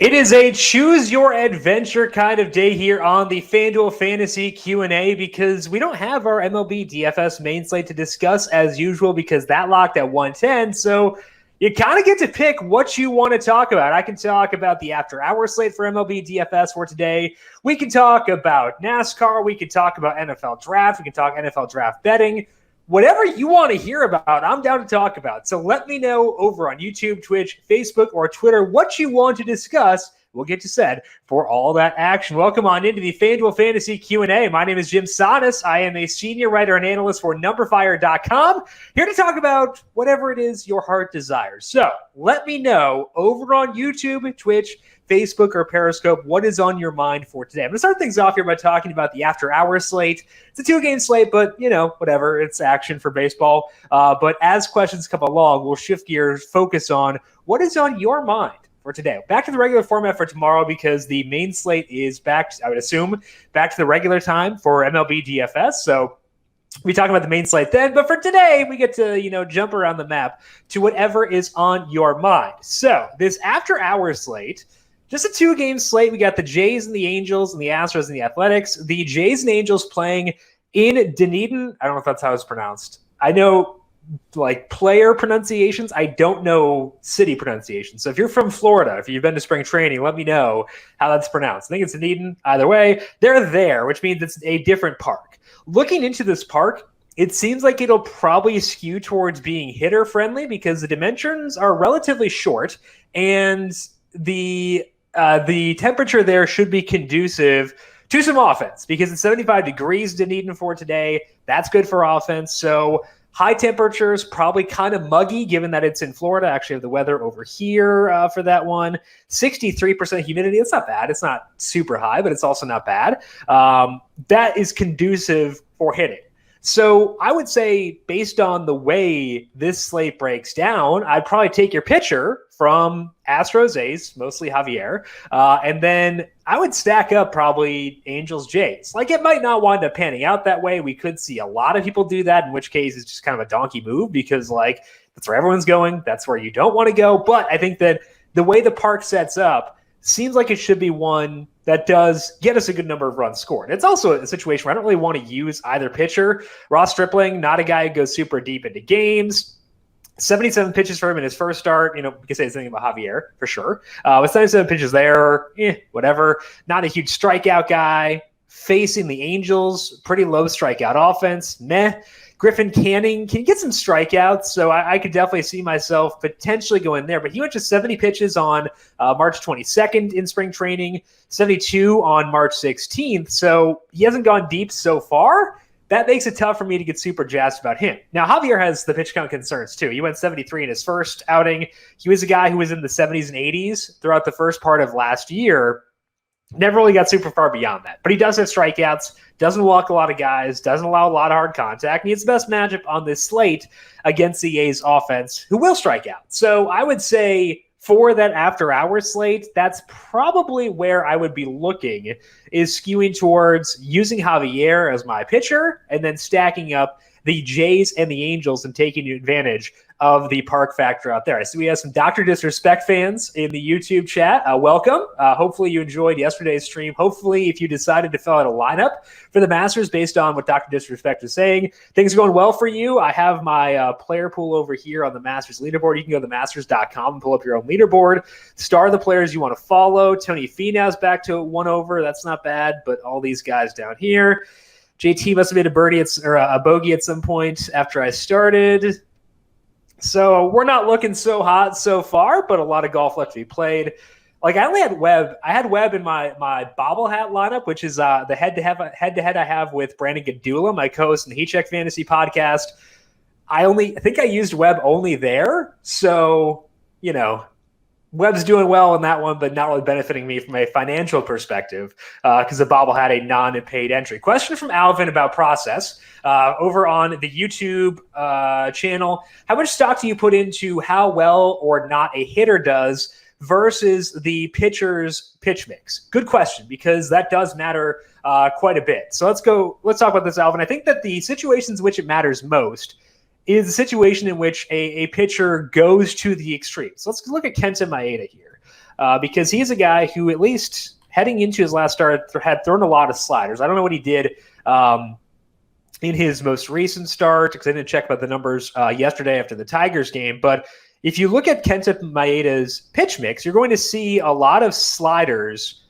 It is a choose your adventure kind of day here on the FanDuel Fantasy Q&A because we don't have our MLB DFS main slate to discuss as usual because that locked at 110. So you kind of get to pick what you want to talk about. I can talk about the after-hour slate for MLB DFS for today. We can talk about NASCAR. We can talk about NFL draft. We can talk NFL draft betting. Whatever you want to hear about, I'm down to talk about. So let me know over on YouTube, Twitch, Facebook, or Twitter what you want to discuss. We'll get you set for all that action. Welcome on into the FanDuel Fantasy Q&A. My name is Jim Sanas. I am a senior writer and analyst for numberFire.com. Here to talk about whatever it is your heart desires. So let me know over on YouTube, Twitch, Facebook, or Periscope what is on your mind for today. I'm going to start things off here by talking about the after-hour slate. It's a two-game slate, but, whatever. It's action for baseball. But as questions come along, we'll shift gears, focus on what is on your mind for today. Back to the regular format for tomorrow because the main slate is back, I would assume, back to the regular time for MLB DFS. So we'll be talking about the main slate then. But for today, we get to, jump around the map to whatever is on your mind. So this after-hour slate, just a two-game slate. We got the Jays and the Angels and the Astros and the Athletics. The Jays and Angels playing in Dunedin. I don't know if that's how it's pronounced. I know player pronunciations. I don't know city pronunciations. So if you're from Florida, if you've been to spring training, let me know how that's pronounced. I think it's Dunedin. Either way, they're there, which means it's a different park. Looking into this park, it seems like it'll probably skew towards being hitter-friendly because the dimensions are relatively short and the temperature there should be conducive to some offense because it's 75 degrees Dunedin for today. That's good for offense. So high temperatures, probably kind of muggy given that it's in Florida. I actually have the weather over here for that one. 63% humidity. It's not bad. It's not super high, but it's also not bad. That is conducive for hitting. So I would say based on the way this slate breaks down, I'd probably take your pitcher from Astros, A's, mostly Javier, and then I would stack up probably Angels, Jays. It might not wind up panning out that way. We could see a lot of people do that, in which case it's just kind of a donkey move because that's where everyone's going. That's where you don't want to go. But I think that the way the park sets up seems like it should be one that does get us a good number of runs scored. It's also a situation where I don't really want to use either pitcher. Ross Stripling, not a guy who goes super deep into games. 77 pitches for him in his first start. We can say something about Javier for sure. With 77 pitches there, whatever. Not a huge strikeout guy. Facing the Angels, pretty low strikeout offense. Meh. Griffin Canning can get some strikeouts, so I could definitely see myself potentially going there. But he went to 70 pitches on March 22nd in spring training, 72 on March 16th. So he hasn't gone deep so far. That makes it tough for me to get super jazzed about him. Now, Javier has the pitch count concerns, too. He went 73 in his first outing. He was a guy who was in the 70s and 80s throughout the first part of last year. Never really got super far beyond that. But he does have strikeouts, doesn't walk a lot of guys, doesn't allow a lot of hard contact. And he has the best matchup on this slate against the A's offense, who will strike out. So I would say for that after-hours slate, that's probably where I would be looking, is skewing towards using Javier as my pitcher and then stacking up the Jays and the Angels and taking advantage of the park factor out there. I see we have some Dr. Disrespect fans in the YouTube chat. Welcome. Hopefully you enjoyed yesterday's stream. Hopefully if you decided to fill out a lineup for the Masters based on what Dr. Disrespect is saying, things are going well for you. I have my player pool over here on the Masters leaderboard. You can go to themasters.com and pull up your own leaderboard. Star the players you want to follow. Tony Finau's back to 1 over. That's not bad, but all these guys down here. JT must have made a bogey at some point after I started. So we're not looking so hot so far, but a lot of golf left to be played. I only had Webb. I had Webb in my bobble hat lineup, which is the head-to-head I have with Brandon Gadula, my co-host in the Heat Check Fantasy podcast. I think I used Webb only there. So, Webb's doing well in that one, but not really benefiting me from a financial perspective because the bobble had a non-paid entry. Question from Alvin about process over on the YouTube channel. How much stock do you put into how well or not a hitter does versus the pitcher's pitch mix? Good question, because that does matter quite a bit. So let's talk about this, Alvin. I think that the situations in which it matters most is a situation in which a pitcher goes to the extreme. So let's look at Kenta Maeda here. because he's a guy who, at least heading into his last start, had thrown a lot of sliders. I don't know what he did in his most recent start, because I didn't check about the numbers yesterday after the Tigers game. But if you look at Kenta Maeda's pitch mix, you're going to see a lot of sliders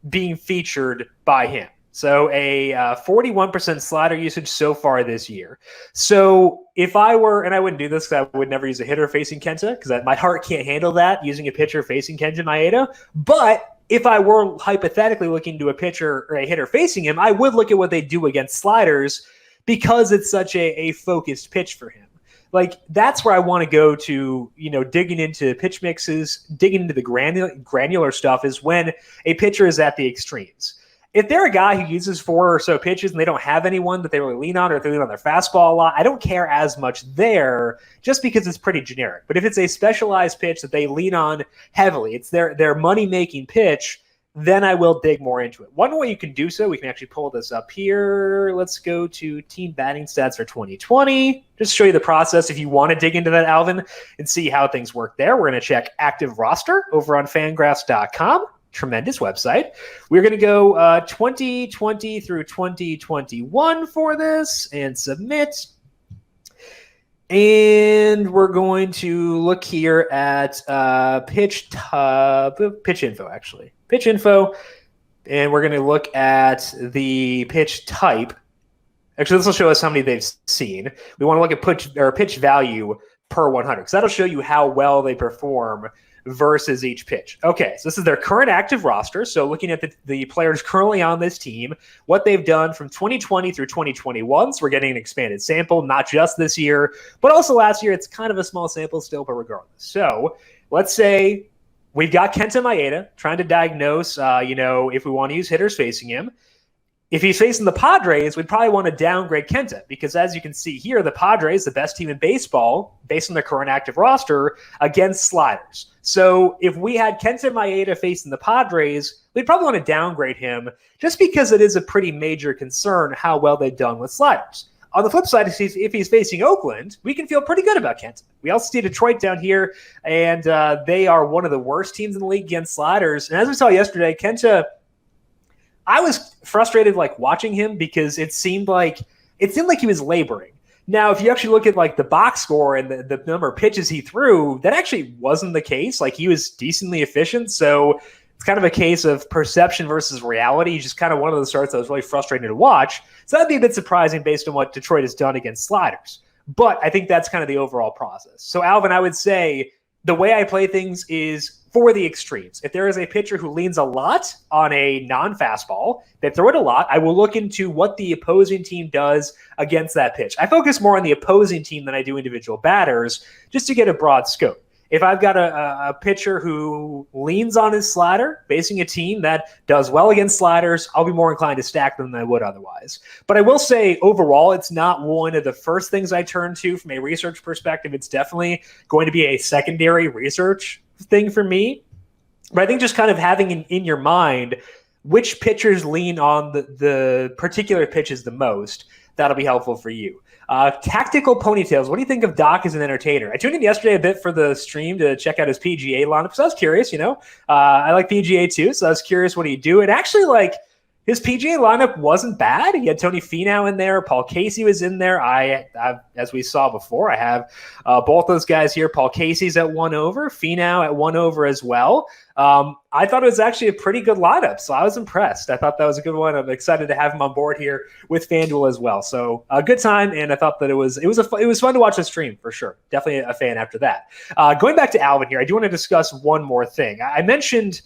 being featured by him. So a 41% slider usage so far this year. So if I were, and I wouldn't do this because I would never use a hitter facing Kenta, because my heart can't handle that, using a pitcher facing Kenta Maeda. But if I were hypothetically looking to a pitcher or a hitter facing him, I would look at what they do against sliders, because it's such a focused pitch for him. Like, that's where I want to go to, digging into pitch mixes, digging into the granular stuff, is when a pitcher is at the extremes. If they're a guy who uses 4 or so pitches and they don't have anyone that they really lean on, or if they lean on their fastball a lot, I don't care as much there, just because it's pretty generic. But if it's a specialized pitch that they lean on heavily, it's their money-making pitch, then I will dig more into it. One way you can do so, we can actually pull this up here. Let's go to team batting stats for 2020. Just show you the process if you want to dig into that, Alvin, and see how things work there. We're going to check active roster over on fangraphs.com. Tremendous website. We're going to go 2020 through 2021 for this and submit. And we're going to look here at pitch info, actually. Pitch info. And we're going to look at the pitch type. Actually, this will show us how many they've seen. We want to look at pitch value per 100, because that'll show you how well they perform versus each pitch. Okay, so this is their current active roster. So looking at the players currently on this team, what they've done from 2020 through 2021. So we're getting an expanded sample, not just this year, but also last year. It's kind of a small sample still, but regardless. So let's say we've got Kenta Maeda trying to diagnose, if we want to use hitters facing him. If he's facing the Padres, we'd probably want to downgrade Kenta, because as you can see here, the Padres, the best team in baseball, based on their current active roster, against sliders. So if we had Kenta Maeda facing the Padres, we'd probably want to downgrade him, just because it is a pretty major concern how well they've done with sliders. On the flip side, if he's facing Oakland, we can feel pretty good about Kenta. We also see Detroit down here, and they are one of the worst teams in the league against sliders. And as we saw yesterday, Kenta, I was frustrated watching him, because it seemed like he was laboring. Now, if you actually look at the box score and the number of pitches he threw, that actually wasn't the case. He was decently efficient. So it's kind of a case of perception versus reality. He's just kind of one of those starts that was really frustrating to watch. So that'd be a bit surprising based on what Detroit has done against sliders. But I think that's kind of the overall process. So Alvin, I would say the way I play things is for the extremes. If there is a pitcher who leans a lot on a non-fastball, they throw it a lot, I will look into what the opposing team does against that pitch. I focus more on the opposing team than I do individual batters, just to get a broad scope. If I've got a pitcher who leans on his slider, facing a team that does well against sliders, I'll be more inclined to stack them than I would otherwise. But I will say, overall, it's not one of the first things I turn to from a research perspective. It's definitely going to be a secondary research thing for me. But I think just kind of having in your mind which pitchers lean on the particular pitches the most, that'll be helpful for you. Tactical Ponytails, what do you think of Doc as an entertainer? I tuned in yesterday a bit for the stream to check out his PGA lineup, so I was curious, I like PGA too, so I was curious what he'd do. And actually, his PGA lineup wasn't bad. He had Tony Finau in there. Paul Casey was in there. I as we saw before, I have both those guys here. Paul Casey's at 1 over, Finau at 1 over as well. I thought it was actually a pretty good lineup, so I was impressed. I thought that was a good one. I'm excited to have him on board here with FanDuel as well. So a good time, and I thought that it was fun to watch the stream for sure. Definitely a fan after that. Going back to Alvin here, I do want to discuss one more thing. I mentioned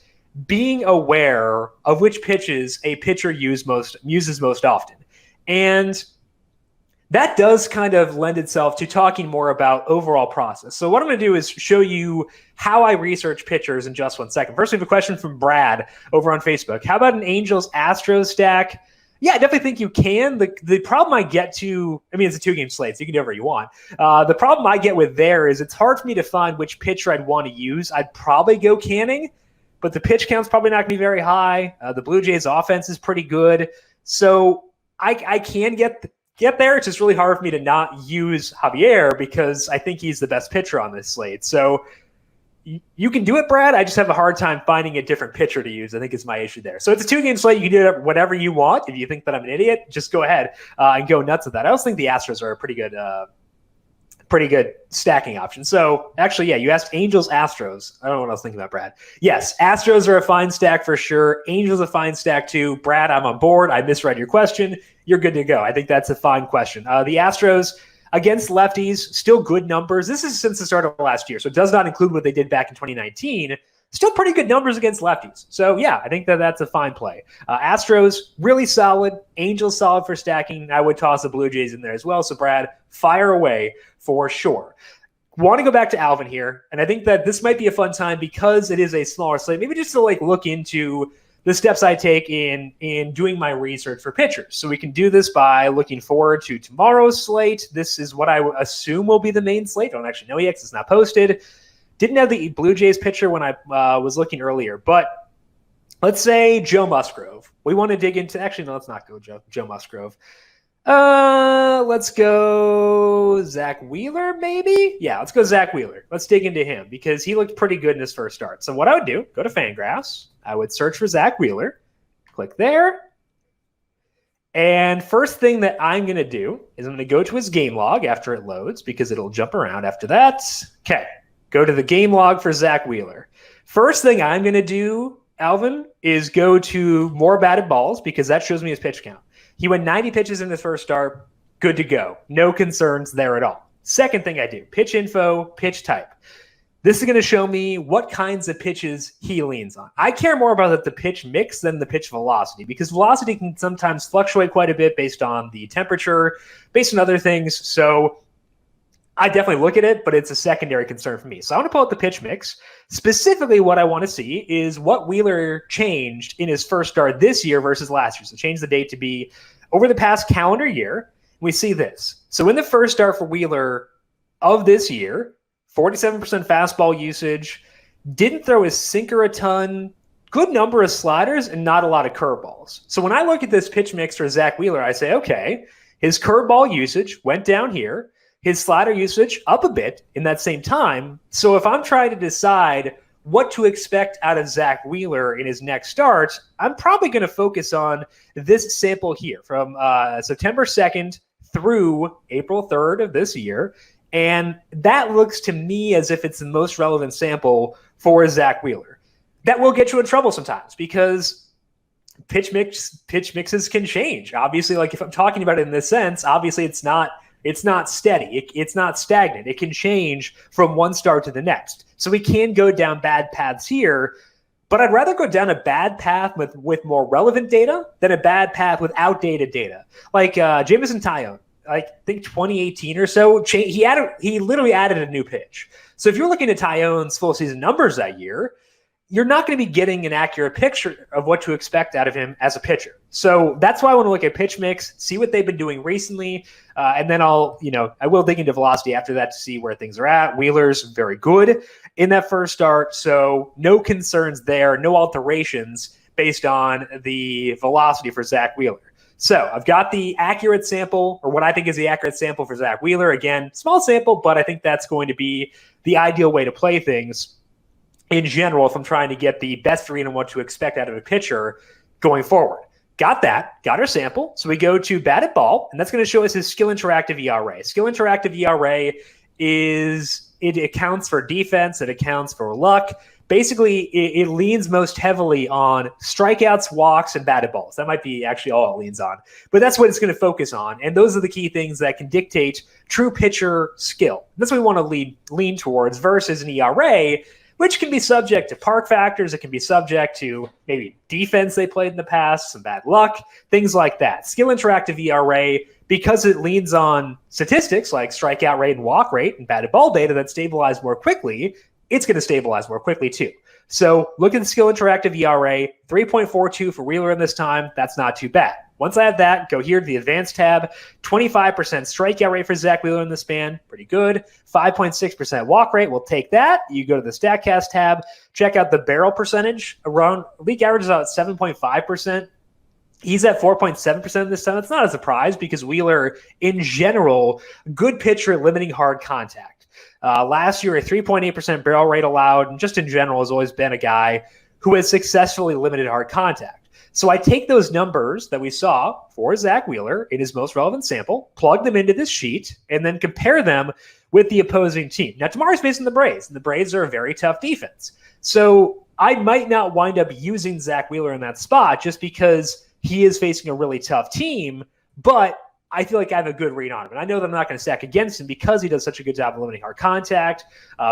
being aware of which pitches a pitcher uses most often, and that does kind of lend itself to talking more about overall process. So what I'm going to do is show you how I research pitchers in just 1 second. First, we have a question from Brad over on Facebook. How about an Angels-Astros stack? Yeah, I definitely think you can. The problem I get to, it's a 2-game slate, so you can do whatever you want. The problem I get with there is it's hard for me to find which pitcher I'd want to use. I'd probably go Canning, but the pitch count's probably not going to be very high. The Blue Jays offense is pretty good. So I can get there. It's just really hard for me to not use Javier, because I think he's the best pitcher on this slate. So you can do it, Brad. I just have a hard time finding a different pitcher to use, I think is my issue there. So it's a 2-game slate. You can do whatever you want. If you think that I'm an idiot, just go ahead and go nuts with that. I also think the Astros are a pretty good stacking option. So actually, yeah, you asked Angels, Astros. I don't know what I was thinking about, Brad. Yes, Astros are a fine stack for sure. Angels a fine stack too. Brad, I'm on board. I misread your question. You're good to go. I think that's a fine question. The Astros against lefties, still good numbers. This is since the start of last year, so it does not include what they did back in 2019. Still pretty good numbers against lefties. So, yeah, I think that's a fine play. Astros, really solid. Angels, solid for stacking. I would toss the Blue Jays in there as well. So, Brad, fire away for sure. Want to go back to Alvin here, and I think that this might be a fun time because it is a smaller slate. Maybe just to look into the steps I take in doing my research for pitchers. So we can do this by looking forward to tomorrow's slate. This is what I assume will be the main slate. I don't actually know yet because it's not posted. Didn't have the Blue Jays pitcher when I was looking earlier, but let's say Joe Musgrove. We want to dig into – actually, no, let's not go Joe Musgrove. Let's go Zack Wheeler, maybe? Yeah, let's go Zack Wheeler. Let's dig into him because he looked pretty good in his first start. So what I would do, go to FanGraphs. I would search for Zack Wheeler. Click there. And first thing that I'm going to do is I'm going to go to his game log after it loads because it'll jump around after that. Okay, go to the game log for Zack Wheeler. First thing I'm going to do, Alvin, is go to more batted balls because that shows me his pitch count. He went 90 pitches in his first start. Good to go. No concerns there at all. Second thing I do, pitch info, pitch type. This is going to show me what kinds of pitches he leans on. I care more about the pitch mix than the pitch velocity because velocity can sometimes fluctuate quite a bit based on the temperature, based on other things. So I definitely look at it, but it's a secondary concern for me. So I want to pull out the pitch mix. Specifically, what I want to see is what Wheeler changed in his first start this year versus last year. So change the date to be over the past calendar year. We see this. So in the first start for Wheeler of this year, 47% fastball usage, didn't throw his sinker a ton, good number of sliders, and not a lot of curveballs. So when I look at this pitch mix for Zack Wheeler, I say, okay, his curveball usage went down here. His slider usage up a bit in that same time. So if I'm trying to decide what to expect out of Zack Wheeler in his next start, I'm probably going to focus on this sample here from September 2nd through April 3rd of this year. And that looks to me as if it's the most relevant sample for Zack Wheeler. That will get you in trouble sometimes because pitch mixes can change. Obviously, if I'm talking about it in this sense, obviously it's not steady. It's not stagnant. It can change from one start to the next. So we can go down bad paths here, but I'd rather go down a bad path with more relevant data than a bad path with outdated data. Like Jameson Taillon, I think 2018 or so, he literally added a new pitch. So if you're looking at Taillon's full season numbers that year, you're not going to be getting an accurate picture of what to expect out of him as a pitcher. So that's why I want to look at pitch mix, see what they've been doing recently, and then I will dig into velocity after that to see where things are at. Wheeler's very good in that first start, so no concerns there, no alterations based on the velocity for Zack Wheeler. So I've got the accurate sample, or what I think is the accurate sample for Zack Wheeler. Again, small sample, but I think that's going to be the ideal way to play things in general if I'm trying to get the best read on what to expect out of a pitcher going forward. Got our sample. So we go to batted ball, and that's going to show us his skill interactive ERA. Skill interactive ERA it accounts for defense, it accounts for luck. Basically, it leans most heavily on strikeouts, walks, and batted balls. That might be actually all it leans on. But that's what it's going to focus on. And those are the key things that can dictate true pitcher skill. That's what we want to lean towards versus an ERA, which can be subject to park factors. It can be subject to maybe defense they played in the past, some bad luck, things like that. Skill interactive ERA, because it leans on statistics like strikeout rate and walk rate and batted ball data that stabilize more quickly, it's going to stabilize more quickly too. So look at the skill interactive ERA, 3.42 for Wheeler in this time. That's not too bad. Once I have that, go here to the advanced tab, 25% strikeout rate for Zack Wheeler in the span, pretty good. 5.6% walk rate, we'll take that. You go to the StatCast tab, check out the barrel percentage. Around league average is about 7.5%. He's at 4.7% this time. That's not a surprise because Wheeler, in general, good pitcher at limiting hard contact. Last year, a 3.8% barrel rate allowed, and just in general has always been a guy who has successfully limited hard contact. So I take those numbers that we saw for Zack Wheeler in his most relevant sample, plug them into this sheet, and then compare them with the opposing team. Now, tomorrow's facing the Braves, and the Braves are a very tough defense. So I might not wind up using Zack Wheeler in that spot just because he is facing a really tough team, but I feel like I have a good read on him. And I know that I'm not going to stack against him because he does such a good job of limiting hard contact,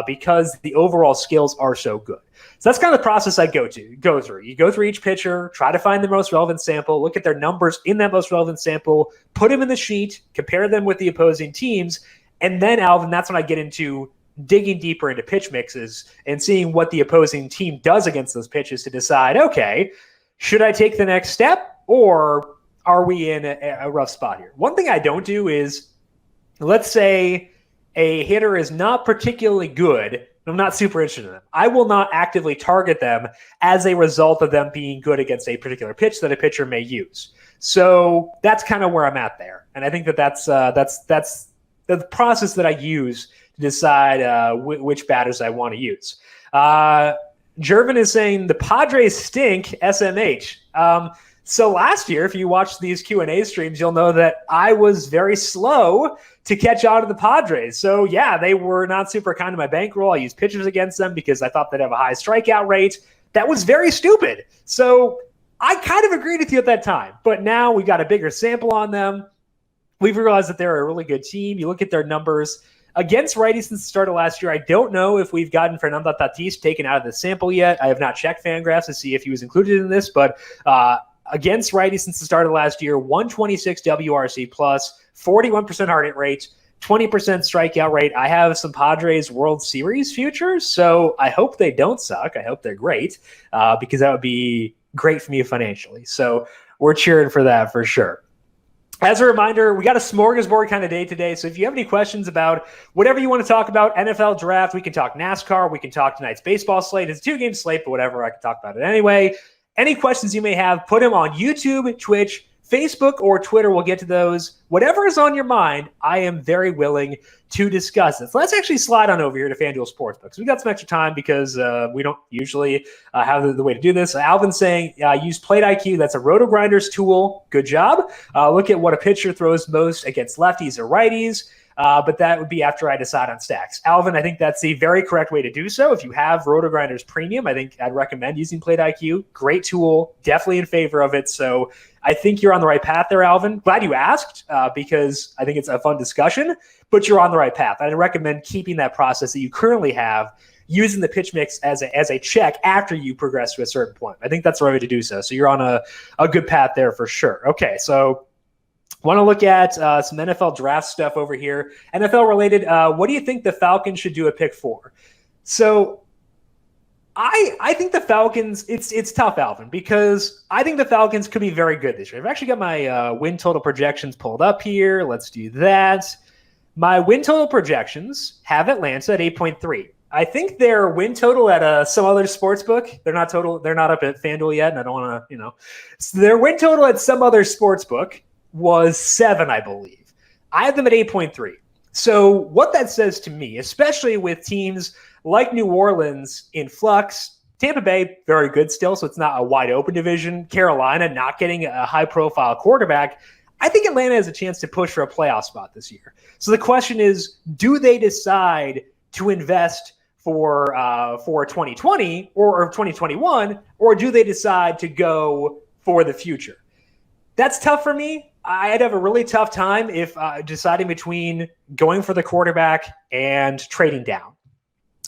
because the overall skills are so good. So that's kind of the process I go through. You go through each pitcher, try to find the most relevant sample, look at their numbers in that most relevant sample, put them in the sheet, compare them with the opposing teams, and then, Alvin, that's when I get into digging deeper into pitch mixes and seeing what the opposing team does against those pitches to decide, okay, should I take the next step, or are we in a rough spot here? One thing I don't do is, let's say a hitter is not particularly good, I'm not super interested in them. I will not actively target them as a result of them being good against a particular pitch that a pitcher may use. So that's kind of where I'm at there. And I think that's the process that I use to decide which batters I want to use. Jervin is saying the Padres stink, SMH. So last year, if you watch these Q&A streams, you'll know that I was very slow to catch on to the Padres. So yeah, they were not super kind to my bankroll. I used pitchers against them because I thought they'd have a high strikeout rate. That was very stupid. So I kind of agreed with you at that time. But now we got a bigger sample on them. We've realized that they're a really good team. You look at their numbers against righties since the start of last year. I don't know if we've gotten Fernando Tatis taken out of the sample yet. I have not checked FanGraphs to see if he was included in this, but against righties since the start of last year, 126 WRC plus, 41% hard hit rate, 20% strikeout rate. I have some Padres World Series futures, so I hope they don't suck. I hope they're great, because that would be great for me financially. So we're cheering for that for sure. As a reminder, we got a smorgasbord kind of day today. So if you have any questions about whatever you want to talk about, NFL draft, we can talk NASCAR, we can talk tonight's baseball slate. It's a 2-game slate, but whatever, I can talk about it anyway. Any questions you may have, put them on YouTube, Twitch, Facebook, or Twitter. We'll get to those. Whatever is on your mind, I am very willing to discuss it. So let's actually slide on over here to FanDuel Sportsbook. So we got some extra time because we don't usually have the way to do this. Alvin's saying use PlateIQ. That's a roto-grinders tool. Good job. Look at what a pitcher throws most against lefties or righties. But that would be after I decide on stacks. Alvin, I think that's the very correct way to do so. If you have Roto-Grinders Premium, I think I'd recommend using PlateIQ. Great tool, definitely in favor of it. So I think you're on the right path there, Alvin. Glad you asked, because I think it's a fun discussion, but you're on the right path. I'd recommend keeping that process that you currently have, using the pitch mix as a check after you progress to a certain point. I think that's the right way to do so. So you're on a good path there for sure. Okay, so want to look at some NFL draft stuff over here. NFL related, what do you think the Falcons should do at pick 4? So I think the Falcons, it's tough, Alvin, because I think the Falcons could be very good this year. I've actually got my win total projections pulled up here. Let's do that. My win total projections have Atlanta at 8.3. I think their win total at some other sports book, they're not up at FanDuel yet, and I don't want to, so their win total at some other sports book was 7, I believe. I have them at 8.3. So what that says to me, especially with teams like New Orleans in flux, Tampa Bay, very good still, so it's not a wide open division. Carolina not getting a high-profile quarterback. I think Atlanta has a chance to push for a playoff spot this year. So the question is, do they decide to invest for 2020 or 2021, or do they decide to go for the future? That's tough for me. I'd have a really tough time if deciding between going for the quarterback and trading down.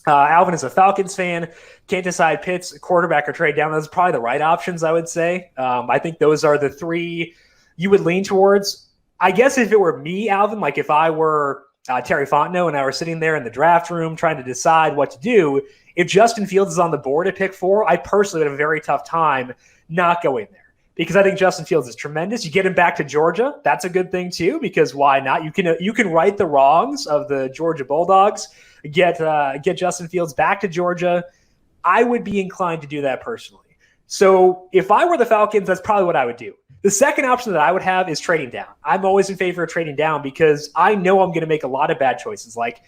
Alvin is a Falcons fan. Can't decide Pitts, quarterback, or trade down. Those are probably the right options, I would say. I think those are the 3 you would lean towards. I guess if it were me, Alvin, like if I were Terry Fontenot and I were sitting there in the draft room trying to decide what to do, if Justin Fields is on the board at pick 4, I personally would have a very tough time not going there. Because I think Justin Fields is tremendous. You get him back to Georgia. That's a good thing too, because why not? You can right the wrongs of the Georgia Bulldogs. Get Justin Fields back to Georgia. I would be inclined to do that personally. So if I were the Falcons, that's probably what I would do. The second option that I would have is trading down. I'm always in favor of trading down because I know I'm going to make a lot of bad choices. Like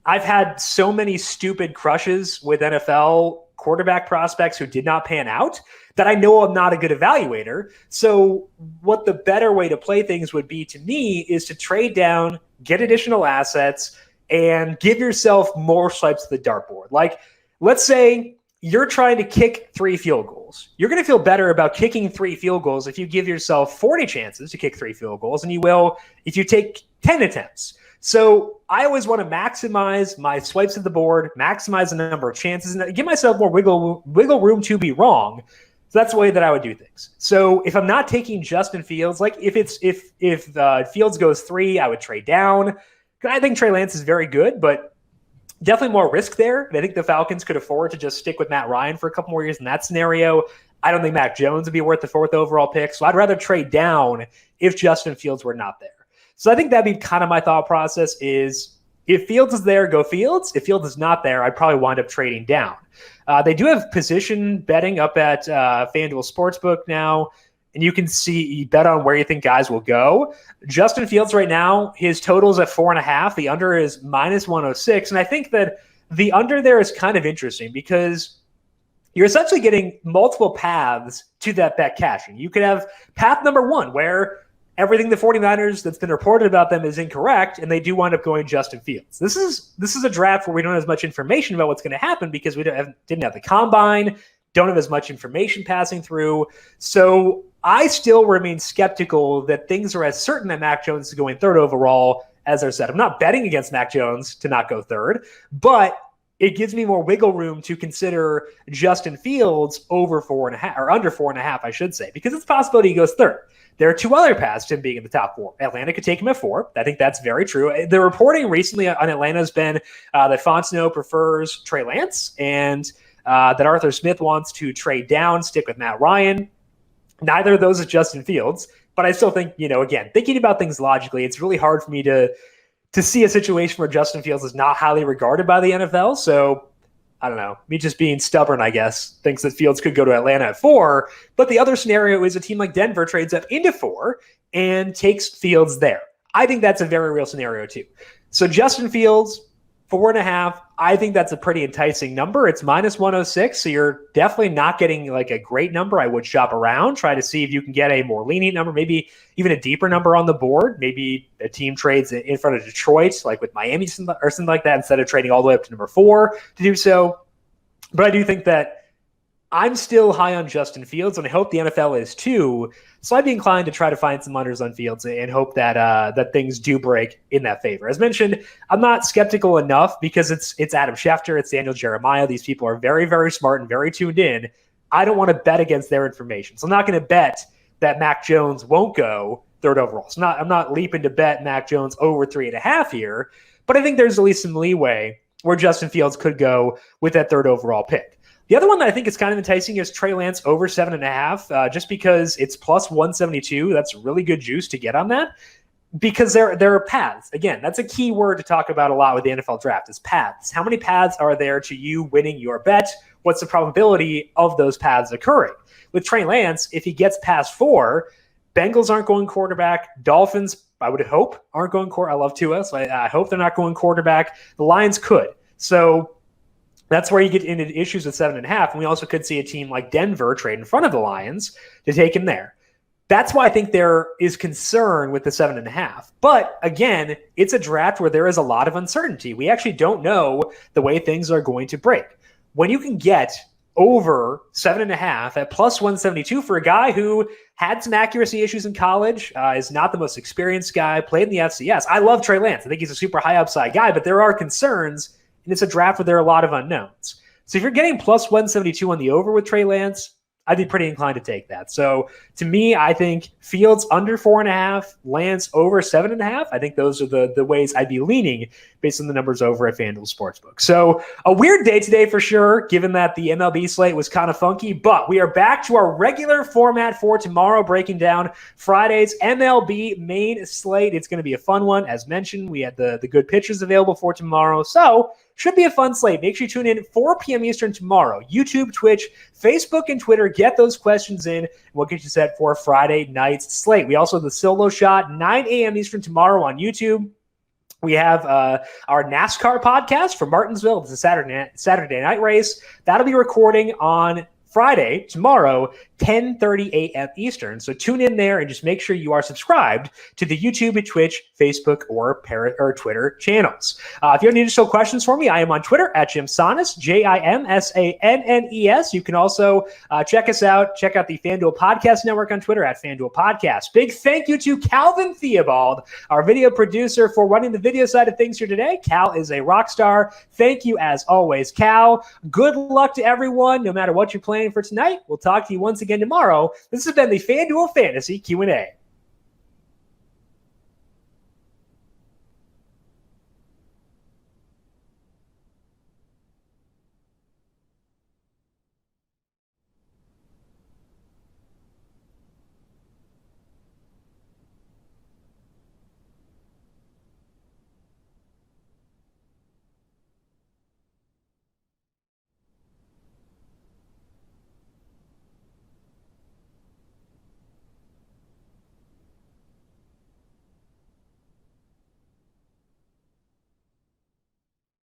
I've had so many stupid crushes with NFL quarterback prospects who did not pan out that I know I'm not a good evaluator. So what the better way to play things would be to me is to trade down, get additional assets, and give yourself more swipes of the dartboard. Like, let's say you're trying to kick 3 field goals. You're going to feel better about kicking 3 field goals if you give yourself 40 chances to kick 3 field goals, and you will if you take 10 attempts. So I always want to maximize my swipes of the board, maximize the number of chances, and give myself more wiggle room to be wrong. So that's the way that I would do things. So if I'm not taking Justin Fields, like if Fields goes 3, I would trade down. I think Trey Lance is very good, but definitely more risk there. And I think the Falcons could afford to just stick with Matt Ryan for a couple more years in that scenario. I don't think Mac Jones would be worth the 4th overall pick. So I'd rather trade down if Justin Fields were not there. So I think that'd be kind of my thought process is if Fields is there, go Fields. If Fields is not there, I'd probably wind up trading down. They do have position betting up at FanDuel Sportsbook now, and you can see, bet on where you think guys will go. Justin Fields right now, his total's at 4.5. The under is -106. And I think that the under there is kind of interesting because you're essentially getting multiple paths to that bet cashing. You could have path number 1 where everything the 49ers that's been reported about them is incorrect, and they do wind up going Justin Fields. This is a draft where we don't have as much information about what's going to happen because we didn't have the combine, don't have as much information passing through. So I still remain skeptical that things are as certain that Mac Jones is going 3rd overall as they're said. I'm not betting against Mac Jones to not go 3rd, but it gives me more wiggle room to consider Justin Fields over 4.5 or under 4.5, I should say, because it's a possibility he goes 3rd. There are 2 other paths to him being in the top 4. Atlanta could take him at 4. I think that's very true. The reporting recently on Atlanta has been that Fontenot prefers Trey Lance and that Arthur Smith wants to trade down, stick with Matt Ryan. Neither of those is Justin Fields, but I still think, again, thinking about things logically, it's really hard for me to see a situation where Justin Fields is not highly regarded by the NFL. So I don't know, me just being stubborn, I guess, thinks that Fields could go to Atlanta at 4. But the other scenario is a team like Denver trades up into 4 and takes Fields there. I think that's a very real scenario too. So Justin Fields, 4.5, I think that's a pretty enticing number. It's -106, so you're definitely not getting like a great number. I would shop around, try to see if you can get a more lenient number, maybe even a deeper number on the board. Maybe a team trades in front of Detroit, like with Miami or something like that, instead of trading all the way up to number 4 to do so. But I do think that I'm still high on Justin Fields, and I hope the NFL is too. So I'd be inclined to try to find some unders on Fields and hope that that things do break in that favor. As mentioned, I'm not skeptical enough because it's Adam Schefter, it's Daniel Jeremiah. These people are very, very smart and very tuned in. I don't want to bet against their information. So I'm not going to bet that Mac Jones won't go 3rd overall. So I'm not leaping to bet Mac Jones over 3.5 here, but I think there's at least some leeway where Justin Fields could go with that 3rd overall pick. The other one that I think is kind of enticing is Trey Lance over 7.5, just because it's +172. That's really good juice to get on that because there are paths. Again, that's a key word to talk about a lot with the NFL draft is paths. How many paths are there to you winning your bet? What's the probability of those paths occurring? With Trey Lance, if he gets past 4, Bengals aren't going quarterback. Dolphins, I would hope, aren't going quarterback. I love Tua, so I hope they're not going quarterback. The Lions could. So that's where you get into issues with 7.5. And we also could see a team like Denver trade in front of the Lions to take him there. That's why I think there is concern with the 7.5. But again, it's a draft where there is a lot of uncertainty. We actually don't know the way things are going to break. When you can get over 7.5 at +172 for a guy who had some accuracy issues in college, is not the most experienced guy, played in the FCS. I love Trey Lance. I think he's a super high upside guy, but there are concerns. And it's a draft where there are a lot of unknowns. So if you're getting +172 on the over with Trey Lance, I'd be pretty inclined to take that. So to me, I think Fields under 4.5, Lance over 7.5. I think those are the ways I'd be leaning based on the numbers over at FanDuel Sportsbook. So a weird day today for sure, given that the MLB slate was kind of funky, but we are back to our regular format for tomorrow, breaking down Friday's MLB main slate. It's going to be a fun one. As mentioned, we had the good pitchers available for tomorrow. So should be a fun slate. Make sure you tune in at 4 p.m. Eastern tomorrow. YouTube, Twitch, Facebook, and Twitter. Get those questions in, and we'll get you set for Friday night's slate. We also have the solo shot, 9 a.m. Eastern tomorrow on YouTube. We have our NASCAR podcast from Martinsville. It's a Saturday night race. That'll be recording on Friday, tomorrow, 10:30 a.m. Eastern. So tune in there and just make sure you are subscribed to the YouTube, Twitch, Facebook, or Twitter channels. If you have any additional questions for me, I am on Twitter at JimSannes, JimSannes. You can also check us out. Check out the FanDuel Podcast Network on Twitter at FanDuel Podcast. Big thank you to Calvin Theobald, our video producer, for running the video side of things here today. Cal is a rock star. Thank you as always, Cal. Good luck to everyone, no matter what you're playing for tonight. We'll talk to you once again tomorrow. This has been the FanDuel Fantasy Q&A.